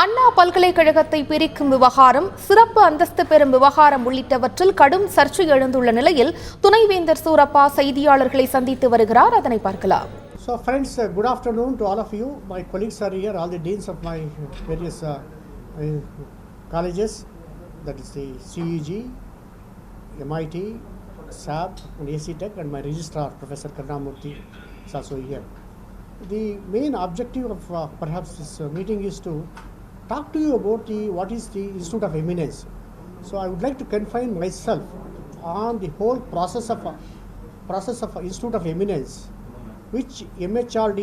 அண்ணா பல்கலைக்கழகத்தை பிரிக்கும் விவகாரம், சிறப்பு அந்தஸ்து பெறும் விவகாரம் உள்ளிட்டவற்றில் கடும் சர்ச்சை எழுந்துள்ள நிலையில் துணைவேந்தர் சூரப்பா செய்தியாளர்களை சந்தித்து வருகிறார். அதனை பார்க்கலாம். So friends, good afternoon to all of you. My colleagues are here, all the deans of my various colleges, that is the CEG, MIT, SAP and AC Tech, and my registrar, Professor Karnamurthy, is also here. The main objective of perhaps this meeting is to talk to you about what is the Institute of Eminence. So I would like to confine myself on the whole process of Institute of Eminence, which MHRD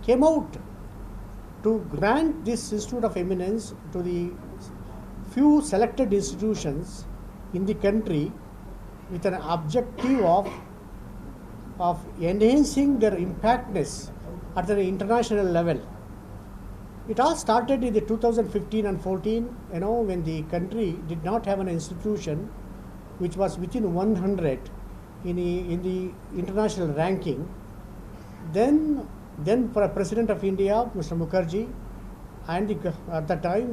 came out to grant this Institute of Eminence to the few selected institutions in the country with an objective of enhancing their impactness at the international level. It all started in the 2015 and 14, when the country did not have an institution which was within 100 in the international ranking. Then President of India, Mr. Mukherjee, and at that time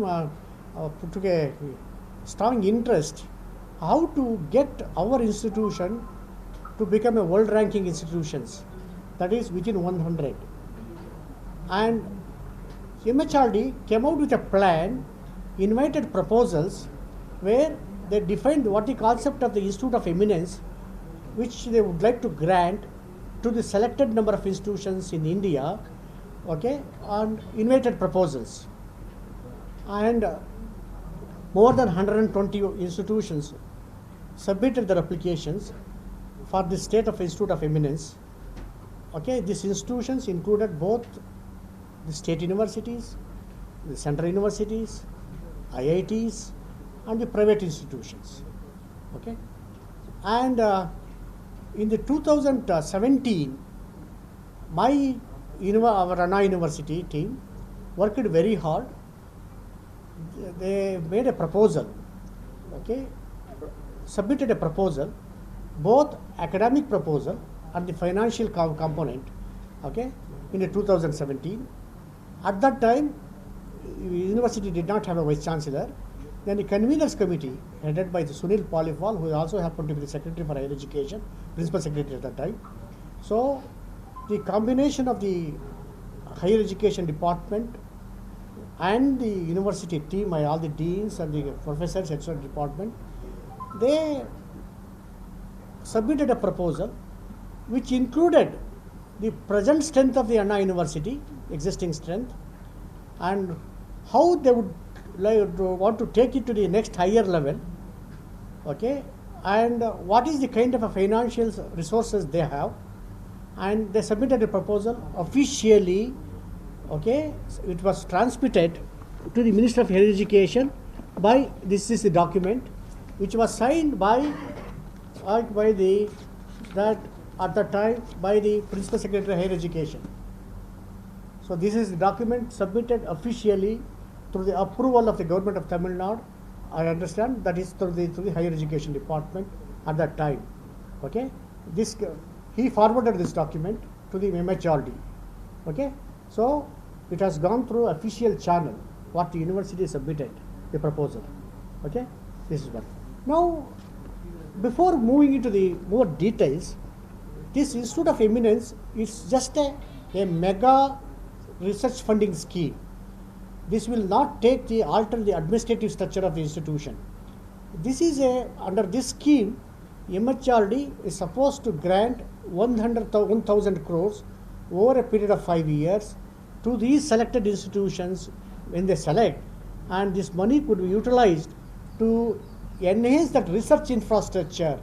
took a strong interest how to get our institution to become a world ranking institutions, that is within 100. And MHRD came out with a plan, invited proposals where they defined what the concept of the Institute of Eminence, which they would like to grant to the selected number of institutions in India, and invited proposals. And more than 120 institutions submitted their applications for the state of Institute of Eminence. These institutions included both the state universities, the central universities, IITs, and the private institutions. And in the 2017, our Anna University team worked very hard. They made a proposal, submitted a proposal, both academic proposal and the financial component, in the 2017. At that time, the university did not have a vice chancellor. Then the conveners committee, headed by the Sunil Palifal, who also happened to be the secretary for higher education, principal secretary at that time. So the combination of the higher education department and the university team, all the deans and the professors, etc. department, they submitted a proposal which included the present strength of the Anna University, existing strength, and how they would want to take it to the next higher level, and what is the kind of a financial resources they have. And they submitted a proposal officially. It was transmitted to the Minister of Higher Education by, this is the document, which was signed by the Principal Secretary of Higher Education. So this is the document submitted officially through the approval of the government of Tamil Nadu. I understand that is through the Higher Education Department at that time. He forwarded this document to the MHRD. So it has gone through official channel, what the university submitted, the proposal. This is one. Now, before moving into the more details, this Institute of Eminence is just a mega research funding scheme. This will not alter the administrative structure of the institution. Under this scheme, MHRD is supposed to grant 1,000 crores over a period of 5 years to these selected institutions when they select, and this money could be utilized to enhance that research infrastructure,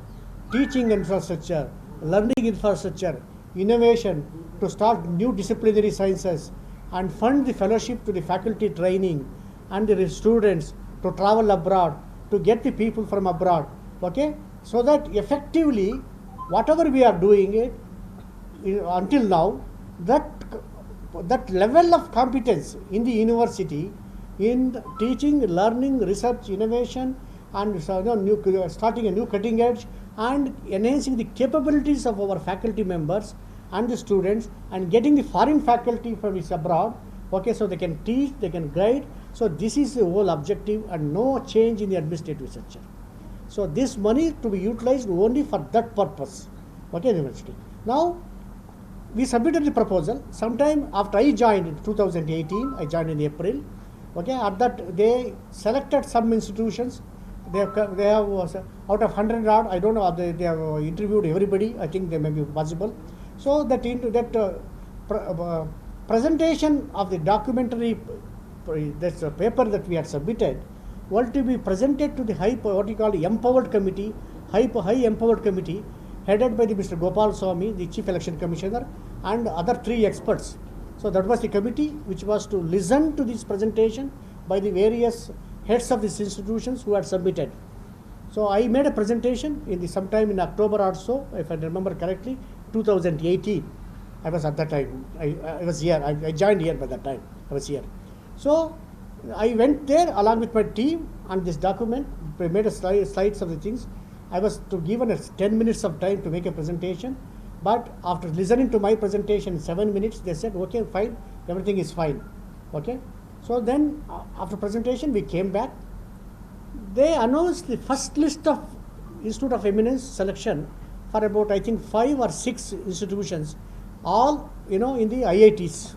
teaching infrastructure, learning infrastructure, innovation, to start new disciplinary sciences, and fund the fellowship to the faculty training and the students to travel abroad, to get the people from abroad, so that effectively whatever we are doing until now, that level of competence in the university in teaching, learning, research, innovation, and starting a new cutting edge and enhancing the capabilities of our faculty members and the students, and getting the foreign faculty from abroad, okay, so they can teach, they can guide. So this is the whole objective, and no change in the administrative structure. So this money to be utilized only for that purpose, okay, university. Now, we submitted the proposal sometime after I joined in 2018. I joined in April. Okay, at that they selected some institutions. They have out of 100 odd. I don't know. They have interviewed everybody. I think they may be possible. So that presentation of the documentary, that's a paper that we had submitted, was to be presented to the what you call empowered committee, high empowered committee, headed by the Mr. Gopal Swamy, the Chief Election Commissioner, and other 3 experts. So that was the committee which was to listen to this presentation by the various heads of these institutions who had submitted. So I made a presentation sometime in October or so, if I remember correctly, 2018. I was at that time. I was here. I joined here by that time. I was here. So I went there along with my team on this document. We made slides of the things. I was given 10 minutes of time to make a presentation, but after listening to my presentation in 7 minutes, they said, okay, fine, everything is fine. Okay. So then after presentation, we came back. They announced the first list of Institute of Eminence selection for about, I think, 5 or 6 institutions, all, in the IITs.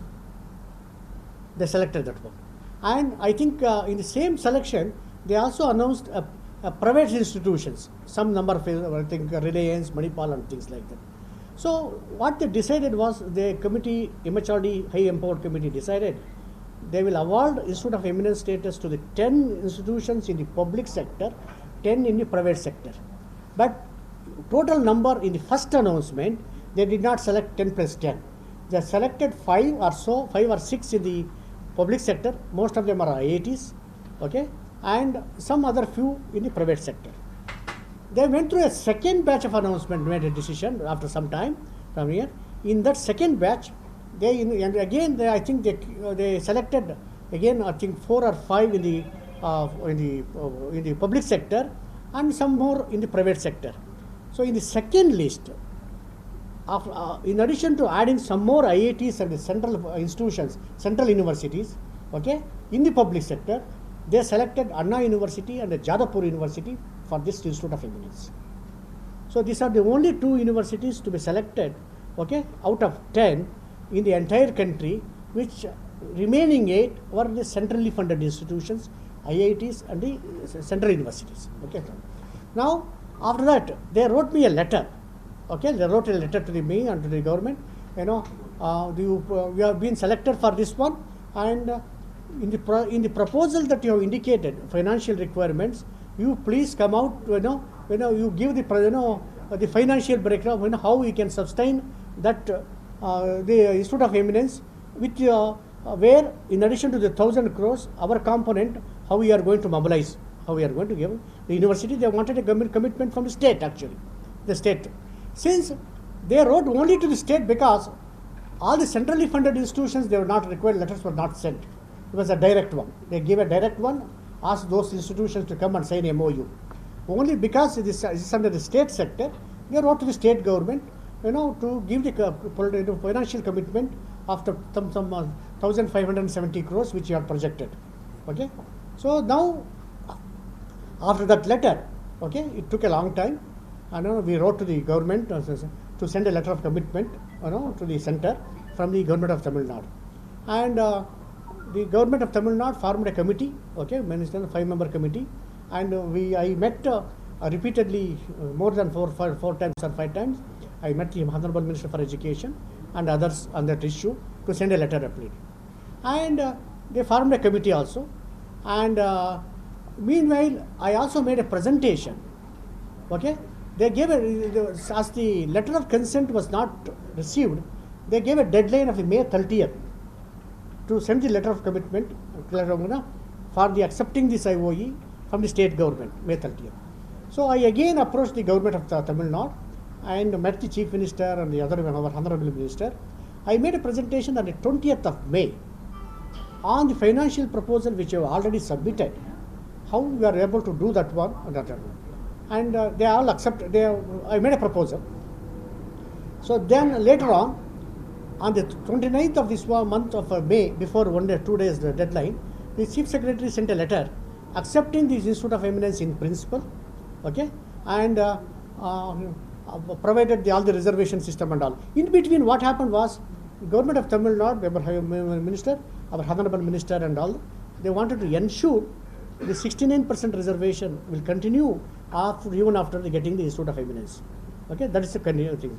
They selected that one. And I think in the same selection, they also announced private institutions, some number of, I think, Reliance, Manipal, and things like that. So what they decided was, the committee, MHRD High Empowered Committee decided they will award Institute of Eminence status to the 10 institutions in the public sector, 10 in the private sector. But total number in the first announcement, they did not select 10 plus 10. They selected 5 or 6 in the public sector. Most of them are IITs, okay, and some other few in the private sector. They went through a second batch of announcement, made a decision after some time from here. In that second batch, I think they selected again, I think 4 or 5 in the public sector, and some more in the private sector. So in the second list, in addition to adding some more IITs and the central institutions, central universities, okay, in the public sector, they selected Anna University and the Jadavpur University for this Institute of Eminence. So these are the only 2 universities to be selected, okay, out of 10 in the entire country, which remaining 8 were the centrally funded institutions, IITs and the central universities. Okay. Now, after that, they wrote me a letter. Okay, they wrote a letter to me and to the government. We have been selected for this one, and in the proposal that you have indicated, financial requirements, you please come out. You give the financial breakdown. How we can sustain that the Institute of Eminence, which where in addition to the 1,000 crores, our component, how we are going to mobilize, how we are going to give the university. They wanted a government commitment from the state, actually, the state. Since they wrote only to the state, because all the centrally funded institutions, they were not required, letters were not sent. It was a direct one. They gave a direct one, asked those institutions to come and sign a MOU. Only because it is under the state sector, they wrote to the state government, to give the financial commitment after some 1,570 crores which you have projected. Okay. So now, after that letter, okay, it took a long time. We wrote to the government to send a letter of commitment, to the center from the government of Tamil Nadu. And the government of Tamil Nadu formed a committee, okay, a 5-member committee, and I met repeatedly, more than 4 times or 5 times. I met the Honorable Minister for Education and others on that issue to send a letter of plea. And they formed a committee also. And meanwhile, I also made a presentation. Okay, they gave as the letter of consent was not received, they gave a deadline of May 30th to send the letter of commitment for the accepting this IOE from the state government, May 30th. So I again approached the government of Tamil Nadu and met the Chief Minister and the other Honorable Minister. I made a presentation on the 20th of May on the financial proposal which you have already submitted, how we are able to do that one and that one. And they all accepted. I made a proposal. So then later on, On the 29th of this month of May, before 1 day, 2 days the deadline, the Chief Secretary sent a letter accepting this Institute of Eminence in principle, okay, and provided all the reservation system and all. In between, what happened was, the government of Tamil Nadu, our minister, our honorable minister and all, they wanted to ensure the 69% reservation will continue even after getting the Institute of Eminence. Okay, that is the thing.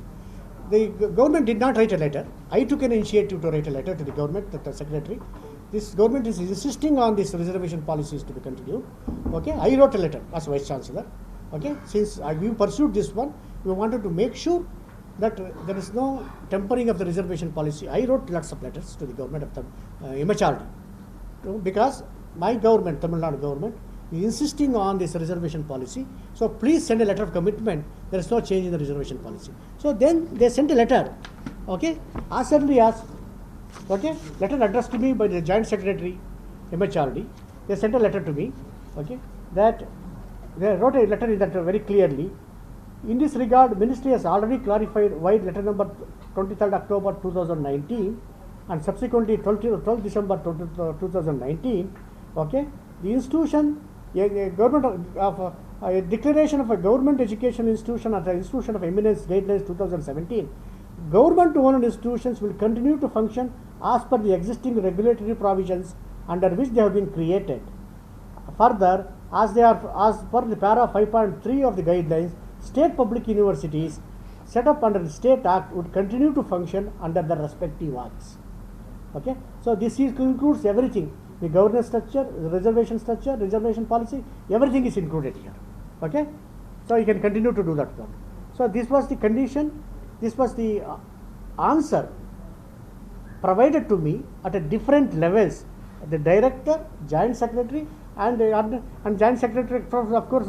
The government did not write a letter. I took an initiative to write a letter to the government, the secretary. This government is insisting on this reservation policies to be continued. Okay, I wrote a letter as Vice Chancellor. Okay, since we pursued this one, we wanted to make sure that there is no tempering of the reservation policy. I wrote lots of letters to the government of the MHRD, because my government, Tamil Nadu government, is insisting on this reservation policy. So please send a letter of commitment. There is no change in the reservation policy. So then they sent a letter, okay, as early as, okay, letter addressed to me by the Joint Secretary, MHRD. They sent a letter to me, okay, that they wrote a letter in that very clearly. In this regard, Ministry has already clarified why letter number 23rd October 2019 and subsequently 12th December 2019, okay, the institution, a government of a declaration of a government education institution as an institution of eminence guidelines 2017, government-owned institutions will continue to function as per the existing regulatory provisions under which they have been created. Further, as per the para 5.3 of the guidelines, state public universities set up under the State Act would continue to function under their respective acts. Okay, so this includes everything: the governance structure, the reservation policy, everything is included here. Okay, so you can continue to do that one. So this was the condition, this was the answer provided to me at a different levels. The director, Joint Secretary, and Joint Secretary, of course,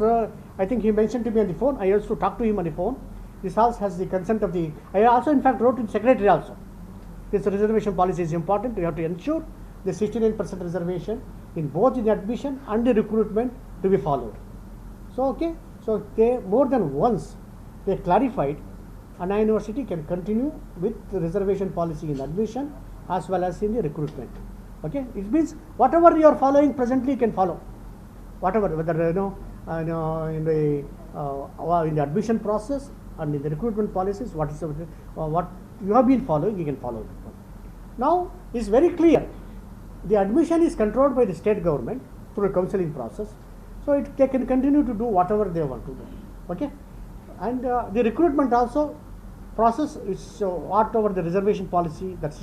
I think he mentioned to me on the phone. I also talked to him on the phone. This house has the consent of the. I also, in fact, wrote to the Secretary also. This reservation policy is important. You have to ensure the 69% reservation in both the admission and the recruitment to be followed. So, okay, so they more than once they clarified Anna University can continue with the reservation policy in admission as well as in the recruitment. Okay, it means whatever you are following presently you can follow. Whatever, whether in the admission process and in the recruitment policies, what you have been following, you can follow it. Now, it is very clear. The admission is controlled by the state government through a counseling process. So, they can continue to do whatever they want to do. Okay? And the recruitment also process is whatever the reservation policy that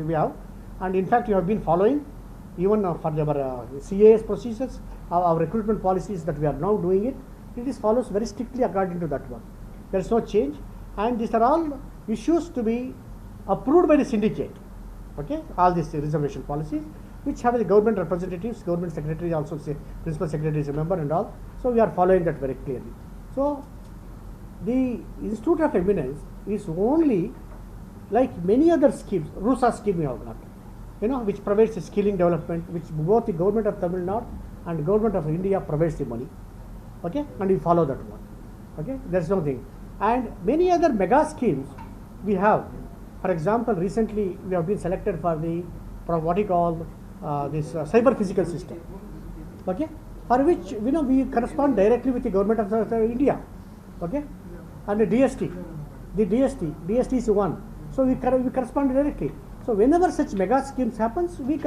we have. And in fact, you have been following even for our CAS procedures, our recruitment policies that we are now doing it. It is follows very strictly according to that one. There is no change. And these are all issues to be approved by the syndicate. Okay, all these reservation policies, which have the government representatives, government secretary also, say principal secretary is a member and all. So we are following that very clearly. So the Institute of Eminence is only like many other schemes. RUSA scheme we have got, which provides skilling development, which both the government of Tamil Nadu and government of India provides the money. Okay, and we follow that one. Okay, there is nothing. And many other mega schemes we have. For example, recently we have been selected for the what you call this cyber physical system. Okay, for which we correspond directly with the government of India. Okay, and the DST, DST is one. So we correspond directly. So whenever such mega schemes happens, we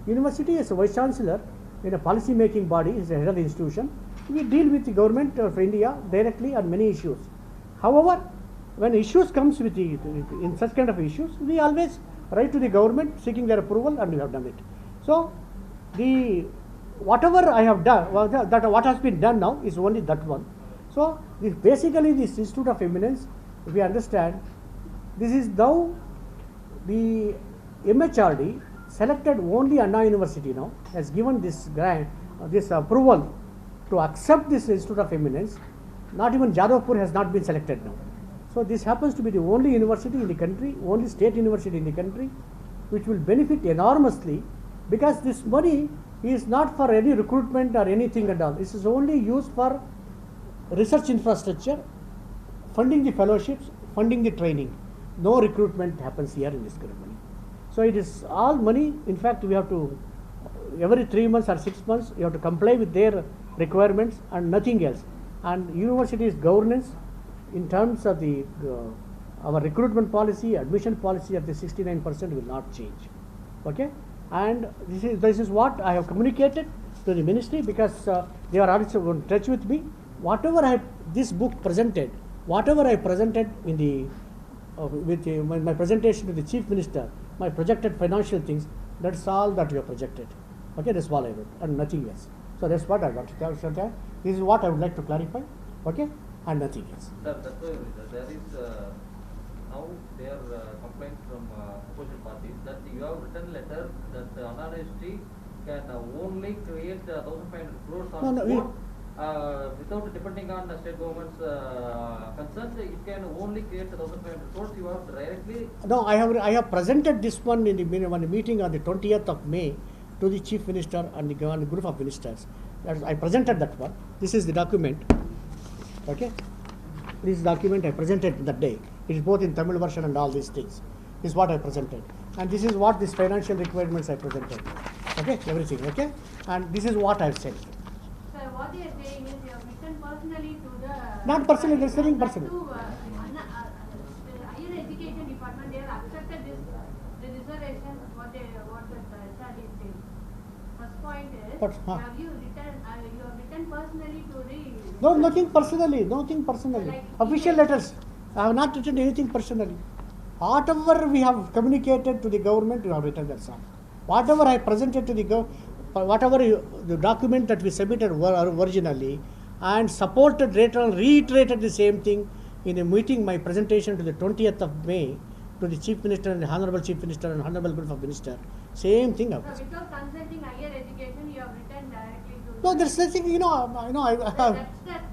university as a vice chancellor in a policy making body, is the head of the institution. We deal with the government of India directly on many issues. However, when issues comes with in such kind of issues, we always write to the government seeking their approval, and we have done it. So whatever I have done, what has been done now is only that one. So basically this Institute of Eminence, we understand, this is now the MHRD selected only Anna University now, has given this grant, this approval to accept this Institute of Eminence. Not even Jadavpur has not been selected now. So this happens to be the only university in the country, only state university in the country, which will benefit enormously, because this money is not for any recruitment or anything at all. This is only used for research infrastructure, funding the fellowships, funding the training. no recruitment happens here in this ceremony. So it is all money. In fact, we have to, every 3 months or 6 months, you have to comply with their requirements and nothing else. And university's governance in terms of the our recruitment policy, admission policy of the 69% will not change. Okay? And this is what I have communicated to the ministry, because they are also in touch with me. Whatever this book presented, whatever I presented in the my presentation to the Chief Minister, my projected financial things, that's all that we have projected. Okay, that's all I wrote and nothing else. So that's what I want to tell. This is what I would like to clarify. Okay, and nothing else. Sir, that's why there is now their complaint from opposition parties that you have written letter that Anna University can only create 1,500 crores on its own, without depending on the state government's concerns. It can only create 1,500 crores. You have directly. No, I have presented this one in the meeting on the 20th of May to the Chief Minister and the group of ministers. I presented that one. This is the document. Okay, this document I presented that day. It is both in Tamil version and all these things. This is what I presented, and this is what these financial requirements I presented. Okay, everything. Okay, and this is what I have said. Sir, what they are saying is you have written personally to the. Not personally, there is nothing personal. To higher education department, they have accepted this the reservation. What the SRD is saying. First point is, But, have you written personally to the. No, nothing personally. Nothing personally. Like Official email. letters. I have not written anything personally. Whatever we have communicated to the government, we have written that all. Whatever I presented to the whatever the document that we submitted originally, and supported later on, reiterated the same thing in a meeting, my presentation to the 20th of May to the Chief Minister and the Honorable Chief Minister and Honorable Group of Minister. Same thing. So without consulting higher education, you have written directly to. No, there's nothing. That's that.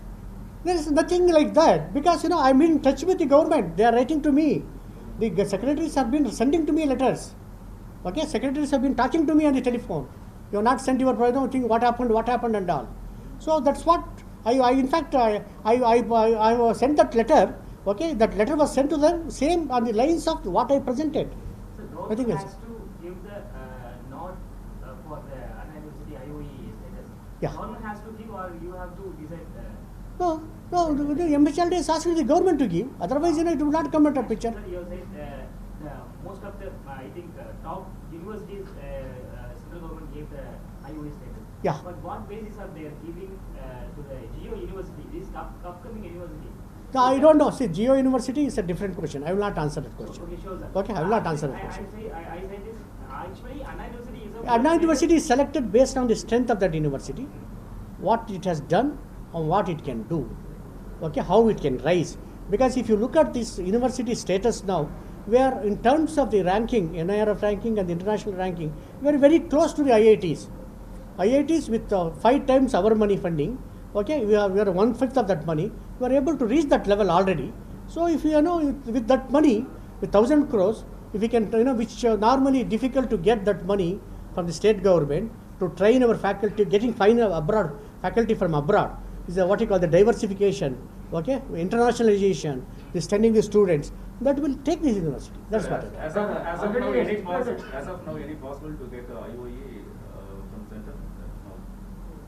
There is nothing like that, because I'm in touch with the government. They are writing to me. The secretaries have been sending to me letters. Okay, secretaries have been talking to me on the telephone. You have not sent your thing. What happened, and all. So that's what I sent that letter. Okay, that letter was sent to them, same on the lines of what I presented. So Nothing government else. has to give the nod for the Anna University IOE status. Yeah. Government has to give, or you have to decide. No, the MHLD is asking the government to give. Otherwise, it will not come into picture. Sir, you said most of the I think top universities central government gave the IOE status. Yeah. But what basis are they giving to the Geo University, this upcoming university? No, I don't know. See, Geo University is a different question. I will not answer that question. Okay, sure, sir. Okay, I will not answer that I question. say this. Actually, Anna University is a. Anna University is selected based on the strength of that university, what it has done and what it can do. Okay, how it can rise. Because if you look at this university status now, we are in terms of the ranking, NIRF ranking and the international ranking, we are very close to the IITs. IITs with 5 times our money funding, okay, we are 1/5 of that money, we are able to reach that level already. So if with that money, with 1,000 crores, if we can, which normally difficult to get that money from the state government to train our faculty, getting faculty from abroad, is what you call the diversification, okay, internationalization, the sending the students, that will take this university. That's what it is. As of now, any possible to get IOE from center?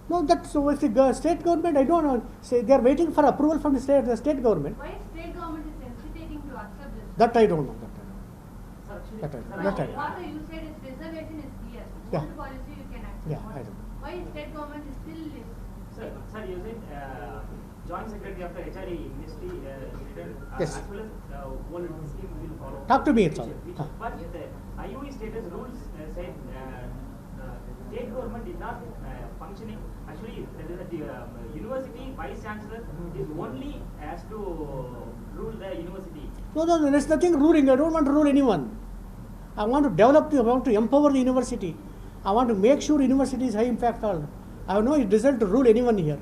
No. No, that's so if the state government, I don't know, say they are waiting for approval from the state government. Why state government is hesitating to accept this? That I don't know. Sir, actually, That I- sir, that I- What you said is reservation is clear. Yeah. Old policy you can accept. Yeah, I don't. Why state government is still Sir, you said Joint Secretary of the HRE Ministry Yes. as well as one scheme will follow. Talk to me, it's all. But the IOE status rules said state government is not functioning. Actually, the university vice chancellor is only has to rule the university. No, there's nothing ruling. I don't want to rule anyone. I want to develop, I want to empower the university. I want to make sure university is high impact all. I have no desire to rule anyone here.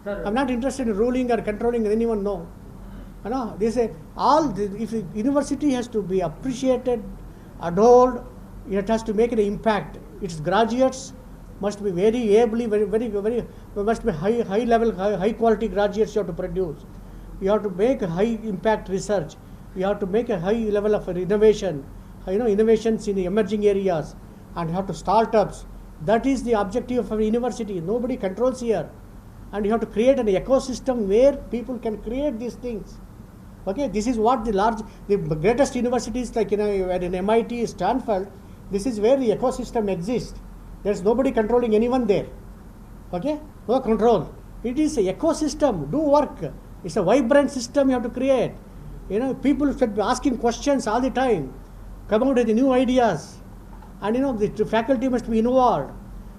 Sir, I'm not interested in ruling or controlling anyone, no. They say if the university has to be appreciated, adored, it has to make an impact. Its graduates must be very ably, very must be high level, high quality graduates you have to produce. You have to make high impact research. you have to make a high level of innovation, innovations in the emerging areas, and you have to startups. That is the objective of a university. Nobody controls here, and you have to create an ecosystem where people can create these things. Okay, this is what the greatest universities like in MIT, Stanford. This is where the ecosystem exists. There's nobody controlling anyone there. Okay, no control. It is an ecosystem. Do work. It's a vibrant system you have to create. People should be asking questions all the time. Come out with new ideas, and the faculty must be involved,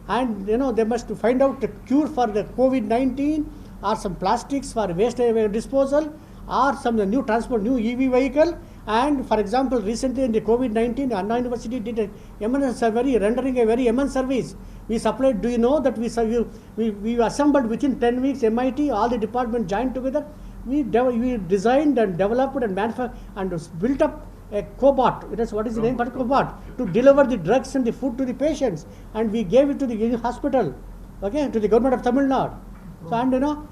and they must find out the cure for the COVID-19, or some plastics for waste disposal, or some new transport, new EV vehicle. And for example, recently in the COVID-19, Anna University did rendering a very immense service. We supplied, do you know that we assembled within 10 weeks, MIT, all the departments joined together. We designed and developed and manufactured and built up a cobot. It is, what is the name for cobot? To deliver the drugs and the food to the patients. And we gave it to the hospital, okay, to the government of Tamil Nadu. So,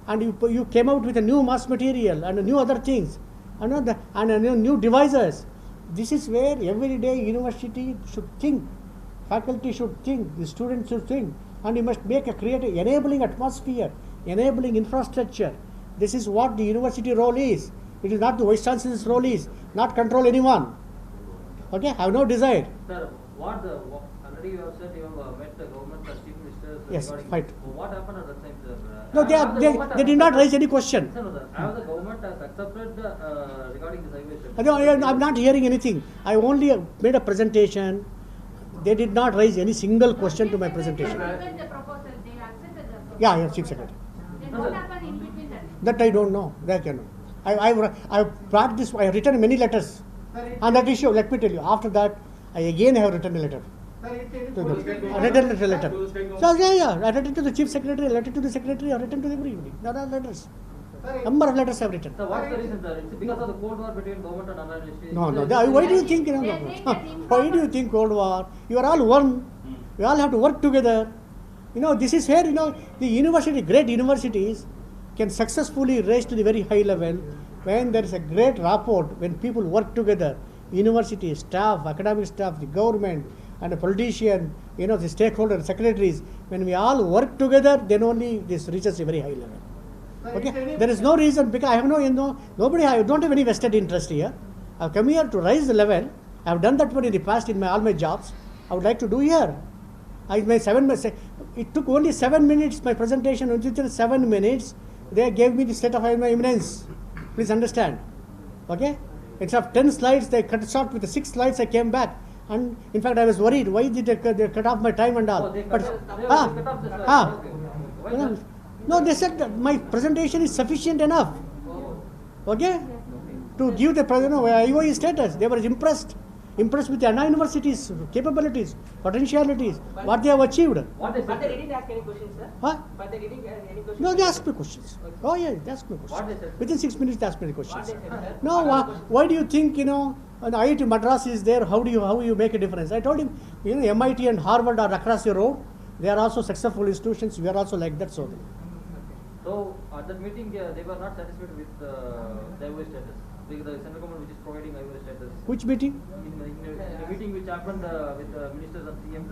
and you came out with a new mass material and new other things, and new devices. This is where every day university should think, faculty should think, the students should think, and you must create an enabling atmosphere, enabling infrastructure. This is what the university role is. It is not the vice chancellor's role is, not control anyone. Okay, I have no desire. Sir, already you have said you have met the government and chief ministers. Yes, regarding- right. So what happened at that time, sir? No, they did not raise any question. Sir, no, sir. Have the government has accepted regarding this highway step? No, I'm not hearing anything. I only made a presentation. They did not raise any single question to my presentation. They accepted the proposal, they accepted the proposal. Yeah, chief secretary. Then what happened in between that? That I don't know. That I know. I've practiced. I have written many letters on that issue. Let me tell you. After that, I again have written a letter. To them. I written a letter. So yeah. I written to the chief secretary. I written to the secretary. I written to everybody. There are letters. Number of letters I have written. Sir, what's the reason, sir? It's because of the Cold War between government and Anna University. No. Why do you think? Why do you think Cold War? You are all one. We all have to work together. This is where the university, great universities, can successfully raise to the very high level when there is a great rapport, when people work together, university staff, academic staff, the government, and a politician, the stakeholders, secretaries. When we all work together, then only this reaches a very high level. Okay, there is no reason, because I have nobody. I don't have any vested interest here. I have come here to raise the level. I have done that one in the past in all my jobs. I would like to do here. It took only 7 minutes. My presentation within 7 minutes. They gave me the state of my eminence. Please understand. Okay? Instead of 10 slides, they cut short with the 6 slides. I came back, and in fact, I was worried. Why did they cut off my time and all? Oh, they But cut off the sir. Why, sir? no, they said that my presentation is sufficient enough. Oh. Okay, to give the IOE status. They were impressed with the Anna University's capabilities, potentialities, what they have achieved. What they But they said? didn't ask any questions, sir. Huh? But they didn't ask any questions. No, they asked me questions. Oh yeah, they asked me What questions. they said? Within 6 minutes, they asked me the What questions. they said, sir? No, why do you think when IIT Madras is there? How you make a difference? I told him, MIT and Harvard are across the road. They are also successful institutions. We are also like that. So at that meeting, they were not satisfied with the highway status. The central government which is providing highway status. Which meeting? In the meeting which happened with the ministers and CM.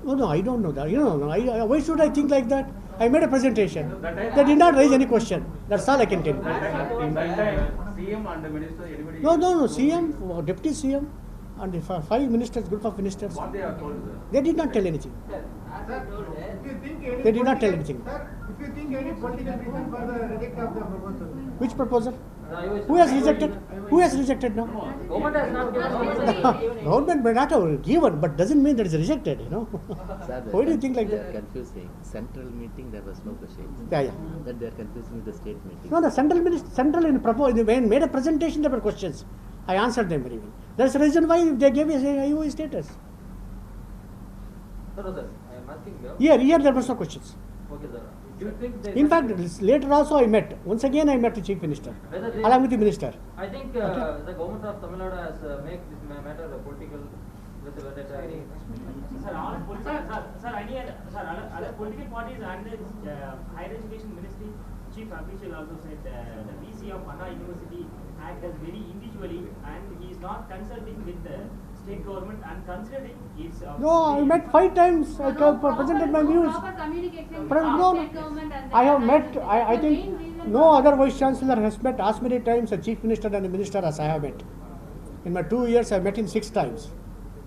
No, I don't know that. Why should I think like that? I made a presentation. They did not raise any question. That's all I can tell you. In that time, CM and the minister, anybody? No. CM, deputy CM, and the 5 ministers, group of ministers. What they have told, sir? They did not tell anything. Sir, as I told, They did not tell anything. Sir, if you think any political reason for the reject of the proposal. Which proposal? The highway Who has status. rejected? Who has rejected now? Government has not given. Government may not have given, but doesn't mean that it's rejected. Sir, Why do you think like they that? are confusing. Central meeting, there was no question. Yeah. That they are confusing with the state meeting. No, the central in when made a presentation, there were questions. I answered them very well. That's the reason why they gave us a IOE status. No, sir. I am asking you. Here there was no questions. Okay, sir. Do you think they? In fact, later also I met. Once again I met the chief minister, Whether they- along with the minister. I think the government of Tamil Nadu has made this matter a political with the vendetta. Sir, all political, sir, other political parties and the higher education ministry chief official also said the VC of Anna University act as very indigenous individually and he is not consulting with the state government and considering its. No, I met 5 times. I presented my views. Proper communication But between no, state government and the I have met, University. I The think main reason no for- other vice chancellor has met as many times a chief minister and a minister as I have met. In my 2 years, I met him 6 times,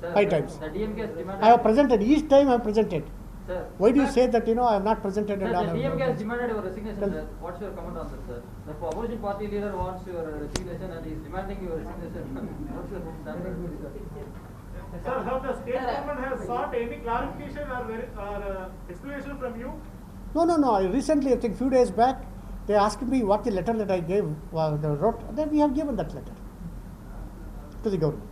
Sir, 5 times. The DMK has demanded. I have presented, each time I have presented. Sir. Why do you say that, I have not presented? Sir, and all the have DMK has not- demanded your resignation, Tell- sir. What's your comment on that, sir? The opposition party leader wants your resignation and he is demanding your resignation. What's your standing? Sir, have the state government has sought any clarification or explanation from you? No. I recently, I think few days back, they asked me what the letter that I gave, they wrote, then we have given that letter to the government.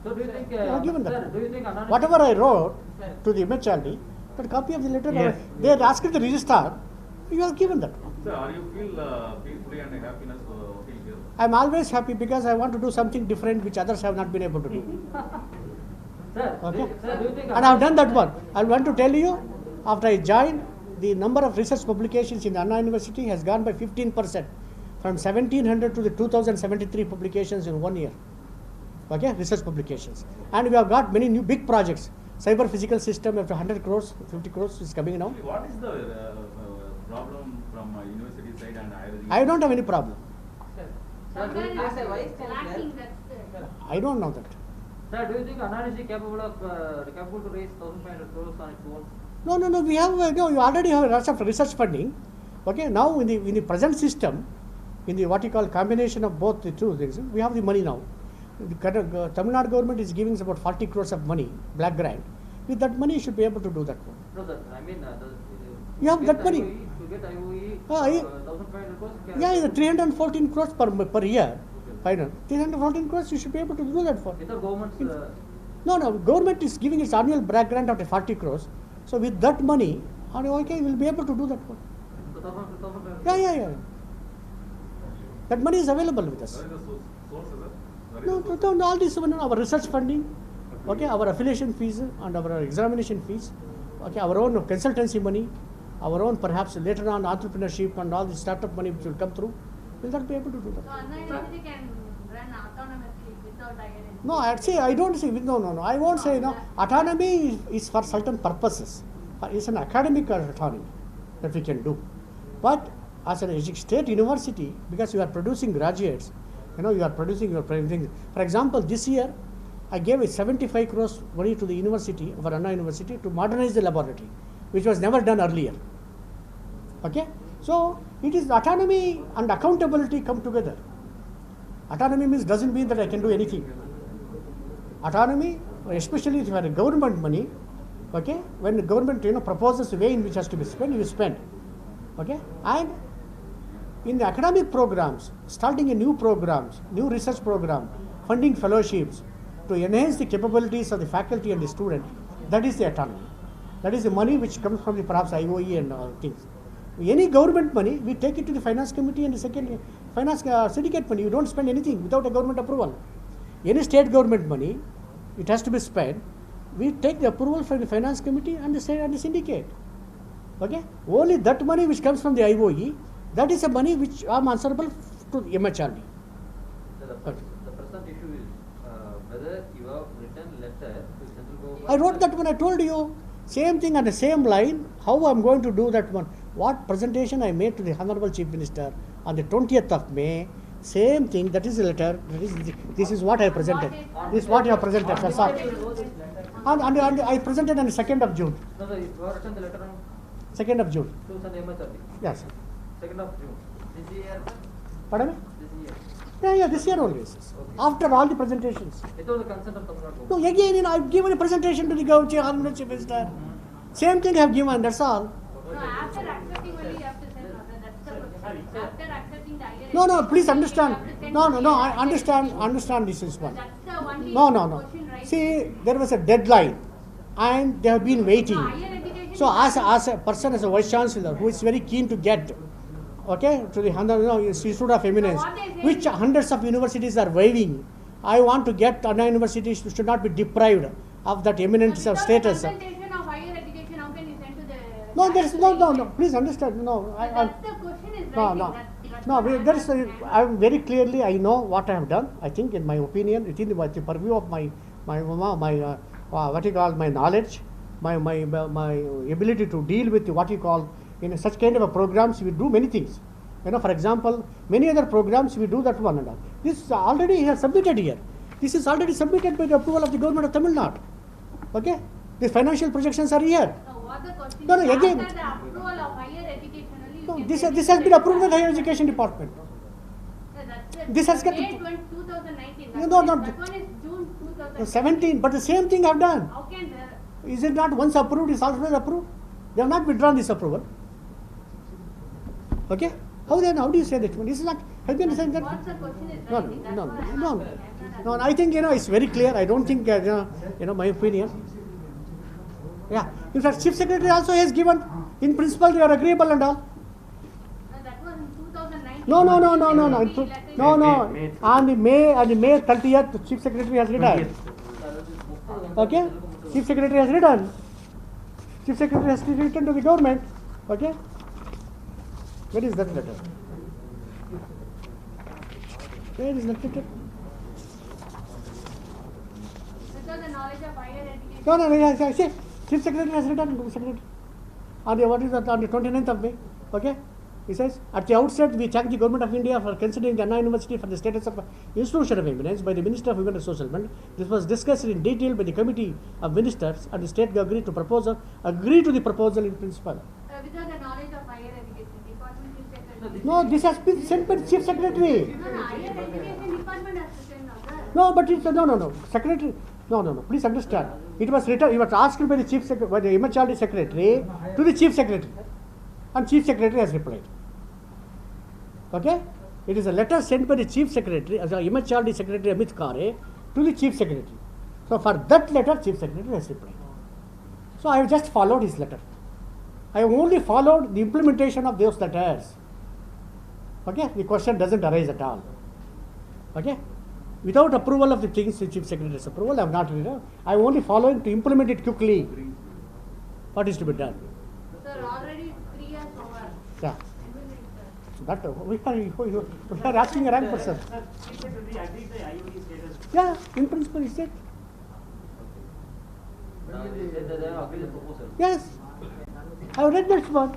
So do you think, We have given sir, that. do you think Anand Whatever I wrote to the MHRD, that copy of the letter, they had asked the registrar, you have given that one. Sir, are you feel peacefully and happiness working here? I am always happy because I want to do something different which others have not been able to do. Sir, Okay. Sir, do you think And I have done that one. I want to tell you, after I joined, the number of research publications in Anna University has gone by 15%, from 1700 to the 2073 publications in 1 year. Okay, research publications. And we have got many new big projects. Cyber physical system after 100 crores, 50 crores is coming now. Actually, what is the problem from university side and higher education? I don't have any problem. Somewhere Sir, it's do you- lacking, that's the- I don't know that. Sir, do you think Anand is capable to raise 1,500 crores on its own? No. We have you already have lots of research funding. Okay, now in the present system, in the what you call combination of both the two things, we have the money now. The Tamil Nadu government is giving us about 40 crores of money, black grant. With that money, you should be able to do that one. No, sir. I mean, You have to that get money. To get IOE, Ah, yeah. 1,500 crores. Yeah, the 314 crores per year. Final 314 crores, you should be able to do that for. Without government's. No, government is giving its annual black grant of 40 crores. So with that money, okay, we'll be able to do that one. 1,500. Yeah. That money is available with us. What is the source, sir? No, all this our research funding, okay, our affiliation fees and our examination fees, okay, our own consultancy money, our own perhaps later on entrepreneurship and all the startup money which will come through, will not be able to do So that. Anna University can run autonomously without INS. No, I'd say I don't say no. I won't say no. Autonomy is for certain purposes. It's an academic autonomy that we can do. But as an state university, because you are producing graduates, you are producing your things. For example, this year I gave a 75 crores money to the university, our Anna University, to modernize the laboratory, which was never done earlier. Okay, so it is autonomy and accountability come together. Autonomy doesn't mean that I can do anything. Autonomy, especially if you have government money, okay, when the government proposes a way in which has to be spent, you spend. Okay, and in the academic programs, starting a new programs, new research program, funding fellowships to enhance the capabilities of the faculty and the student, that is the autonomy. That is the money which comes from the perhaps IOE and things. Any government money, we take it to the finance committee and the second finance syndicate money. You don't spend anything without a government approval. Any state government money, it has to be spent. We take the approval from the finance committee and the syndicate. Okay, only that money which comes from the IOE, that is a money which I am answerable to the MHRD. So the present issue is whether you have written letter to central government. I wrote that one, I told you. Same thing on the same line, how I am going to do that one. What presentation I made to the Honorable Chief Minister on the 20th of May, same thing, that is the letter, this is what I presented. This is what you have presented, that's all. And I presented on the 2nd of June. No, sir, you have written the letter on 2nd of June. to Sun MHRD. Yes. 2nd of June. This year. Pardon me? This year. Yeah, this year only. After all the presentations. Without the consent of Tamil Nadu government. No, again, I've given a presentation to the Honorable Chief Minister. Same thing I have given, that's all. No, after accepting only you have to send order, that's the question. After accepting the INS. No, please you understand. have to send No, the I INS. understand this is one. That's the only No. question, right? See, there was a deadline and they have been waiting. No, higher education So is as a person, as a vice chancellor who is very keen to get, okay, to the Institute of Eminence, So what they say which is- hundreds of universities are waiving, I want to get Anna University should not be deprived of that eminence of Without status. the consultation of higher education, how can you send to the? No, there is no. Please understand. No, That's the question is No, rising. no. That's That's No, what I'm there is. asking. I am very clearly. I know what I have done. I think, in my opinion, within the purview of my what you call my knowledge, my ability to deal with what you call in such kind of a programs. We do many things. You know, for example, many other programs we do that one and all. This is already here submitted here. This is already submitted by the approval of the government of Tamil Nadu. Okay, the financial projections are here. No, what the question No, no, is, again- after the approval of higher education only you No, can this take has it. been approved by the Higher Education Department. No, that's it. This has got May to- 2019. No, That no, one no. is- That one is June 2019. 17, but the same thing I have done. How can there? Is it not once approved, is always approved? They have not withdrawn this approval. Okay? How then? How do you say that? This is not. Have you understand that? What's the question is No, rising, that's no, what I'm no, asking. no. I'm not No, asking. I think it's very clear. I don't think my opinion. Yeah. In fact, Chief Secretary also has given. In principle, they are agreeable and all. No, that was in 2019. No. Letter No, no. May- On the May 30th, the Chief Secretary has written. Okay? Chief Secretary has written. Chief Secretary has written to the government. Okay? Where is that letter? Where is that letter? Without the knowledge of higher education. No, yes, I say, Chief Secretary has written to the Secretary. On the, what is that, on the 29th of May. Okay? He says, at the outset, we thank the Government of India for considering the Anna University for the status of institution of eminence by the Minister of Women and Social Development. This was discussed in detail by the Committee of Ministers, and the state agreed to the proposal in principle. Without the knowledge of higher education department, you said. No, this has been sent by the Chief Secretary. No, higher education department has to send now, sir. No, but it's no. Secretary, no. Please understand. It was written. It was asked by the by the MHRD Secretary to the Chief Secretary, and Chief Secretary has replied. Okay, it is a letter sent by the Chief Secretary, as a MHRD Secretary Amit Khare, to the Chief Secretary. So for that letter, Chief Secretary has replied. So I have just followed his letter. I have only followed the implementation of those letters. Okay, the question doesn't arise at all. Okay. Without approval of the things, the Chief Secretary's approval, I am not, I am only following to implement it quickly. What is to be done? Sir, already 3 years over. Yeah. Implement, sir. We are asking a rank person. Sir, Chief Secretary agreed the IOE status. Yeah, in principle, he said. They said that they have agreed the proposal. Yes. I have read that one.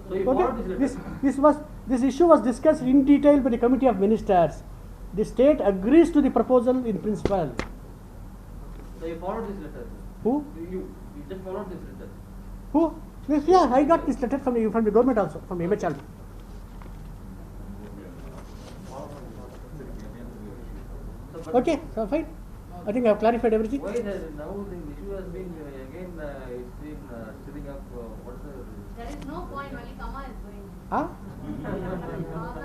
So you forward this letter? This issue was discussed in detail by the Committee of Ministers. The state agrees to the proposal in principle. So you forward this letter? Who? You just forward this letter? Who? Yes, yeah, I got this letter from the government also, from the MHRD. So, but Okay, so fine. I think I have clarified everything. why now the issue has been again it's been sitting up? What is the? There is no point, only comma is going. Huh? Problem is not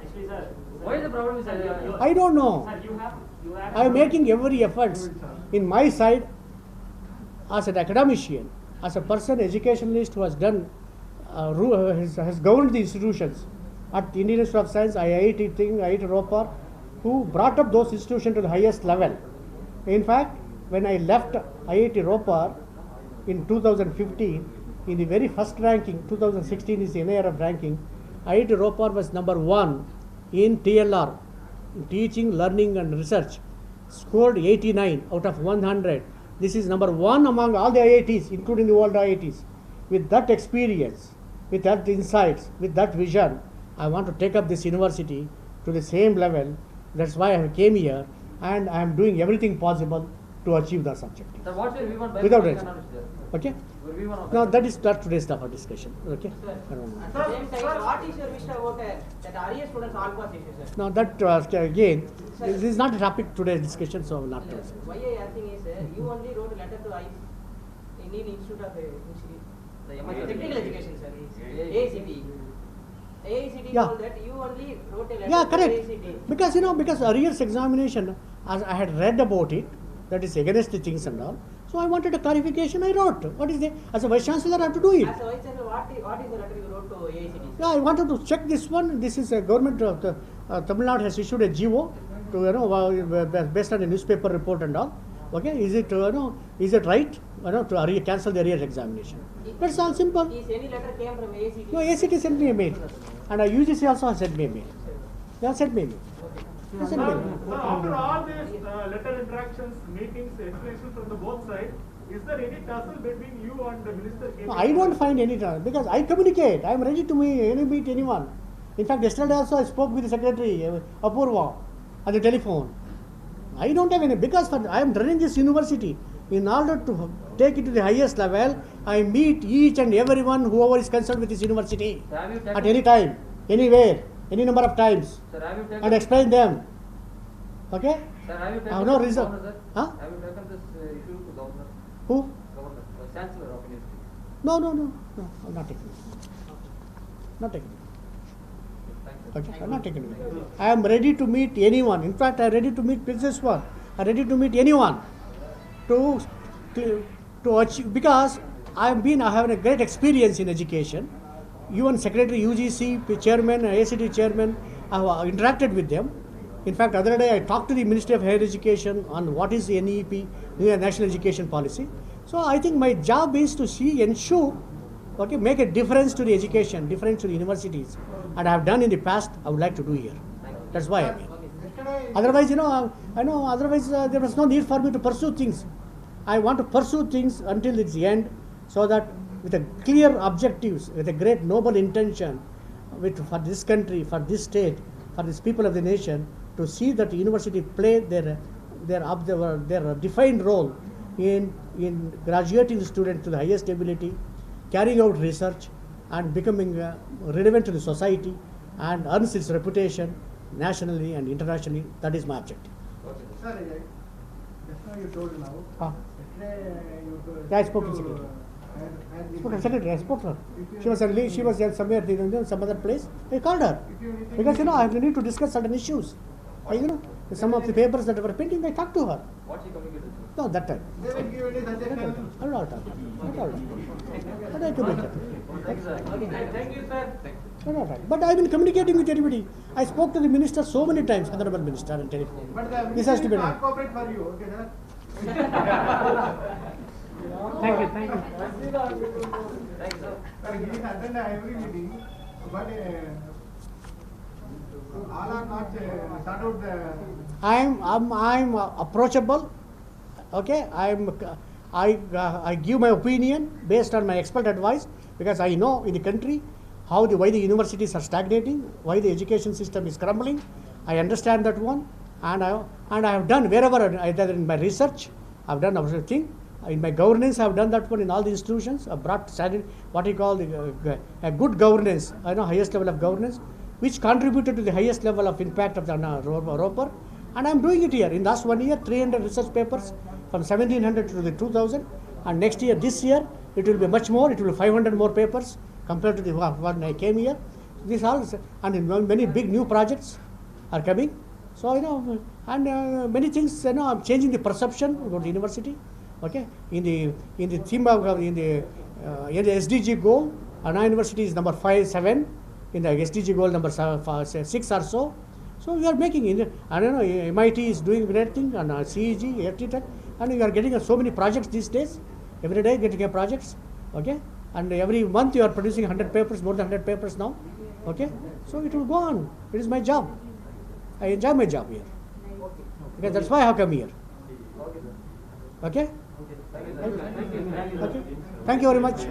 Actually, sir. Why is the problem? Sir, you- I don't know. Sir, you have. I am making every efforts in my side as an academician, as a person, educationalist who has done, has governed the institutions at the Indian Institute of Science, IIT thing, IIT Ropar, who brought up those institutions to the highest level. In fact, when I left IIT Ropar in 2015, in the very first ranking, 2016 is the NIRF ranking, IIT Ropar was number 1 in TLR, in teaching, learning and research, scored 89 out of 100. This is number 1 among all the IITs, including the world IITs. With that experience, with that insights, with that vision, I want to take up this university to the same level. That's why I came here, and I am doing everything possible to achieve that objective. Sir, what's your view on Without biometric reason. analysis? Okay? Your view on Now that is not today's topic discussion. Okay? I don't know. At the same time, what is your wish about that REA students all pass issue, sir? Now that again, this is not a topic today's discussion, so I will not tell. Why I asking is, you only wrote a letter to Indian Institute of The Technical Education, sir. AICTE. AICTE. AICTE Yeah. told that you only wrote a letter Yeah, to correct. AICTE. Because arrears examination, as I had read about it, that is against the things and all. So I wanted a clarification. I wrote. What is the as a vice chancellor I have to do it. As a vice chancellor, what is the letter you wrote to AICTE? Yeah, I wanted to check this one. This is a government of the Tamil Nadu has issued a GO to based on a newspaper report and all. Okay, is it is it right to cancel the arrears examination? That's all simple. Is any letter came from ACT? No, ACT sent me a mail, and UGC also has sent me a mail. They have sent me a mail. They sent me a mail. Sir, after all these letter interactions, meetings, explanations from the both sides, is there any tussle between you and the minister? No, I don't find any trouble because I communicate. I am ready to meet anyone. In fact, yesterday also I spoke with the secretary Apurva on the telephone. I don't have any because I am running this university. In order to take it to the highest level, I meet each and everyone whoever is concerned with this university Sir, have you taken, at any time, anywhere, any number of times, Sir, have you taken, and explain them. Okay? Sir, have you I taken have no this to reason. governor, sir? Huh? Have you taken this issue to governor? Who? Governor, chancellor of university. No, I'm not taking it. Not taking it. Thank you. Okay, I'm not taking it. I am ready to meet anyone. In fact, I am ready to meet Princess One. I am ready to meet anyone to achieve, because I have a great experience in education. Even Secretary UGC Chairman, ACT Chairman, I have interacted with them. In fact, other day I talked to the Ministry of Higher Education on what is the NEP, New National Education Policy. So I think my job is to ensure, make a difference to the education, difference to the universities. And I have done in the past, I would like to do here. That's why I am here. Otherwise, otherwise there was no need for me to pursue things. I want to pursue things until its end, so that with a clear objectives, with a great noble intention, for this country, for this state, for these people of the nation, to see that the university play their defined role in graduating the student to the highest ability, carrying out research, and becoming relevant to the society, and earns its reputation nationally and internationally. That is my objective. Sir, just now you told now. Huh? Yesterday you told. Yeah, I spoke to secretary. Spoke to secretary. I spoke to her. She was somewhere in some other place. I called her because I need to discuss certain issues. Some of the papers that were pending, I talked to her. What she communicated? No, that time. They will give any suggestion. I don't know. But I communicated. Thank you, sir. Thank you, sir. But I've been communicating with everybody. I spoke to the minister so many times, Honorable Minister, on telephone. But the This has to be minister done. will not cooperate for you, okay, sir? Thank you. Thank you, sir. Sir, he is attend every meeting, but all are not sort out the. I'm approachable. Okay, I give my opinion based on my expert advice, because I know in the country why the universities are stagnating, why the education system is crumbling. I understand that one, and I have done wherever, either in my research, I've done everything. In my governance, I've done that one in all the institutions. I've brought what you call a good governance, highest level of governance, which contributed to the highest level of impact of the ROPER. And I'm doing it here. In last 1 year, 300 research papers from 1700 to the 2000. And next year, this year, it will be much more. It will be 500 more papers compared to the when I came here. This all, and many big new projects are coming. So, and many things, I'm changing the perception about the university. Okay, in the theme of in the SDG goal, Anna University is number 7. In the SDG goal number 6 or so. So we are making it. I don't know, MIT is doing great thing, and CEG, ERTTech, and we are getting so many projects these days. Every day getting a projects. Okay, and every month you are producing 100 papers, more than 100 papers now. Okay, so it will go on. It is my job. I enjoy my job here. Because that's why I have come here. Okay. Okay. Thank you very much.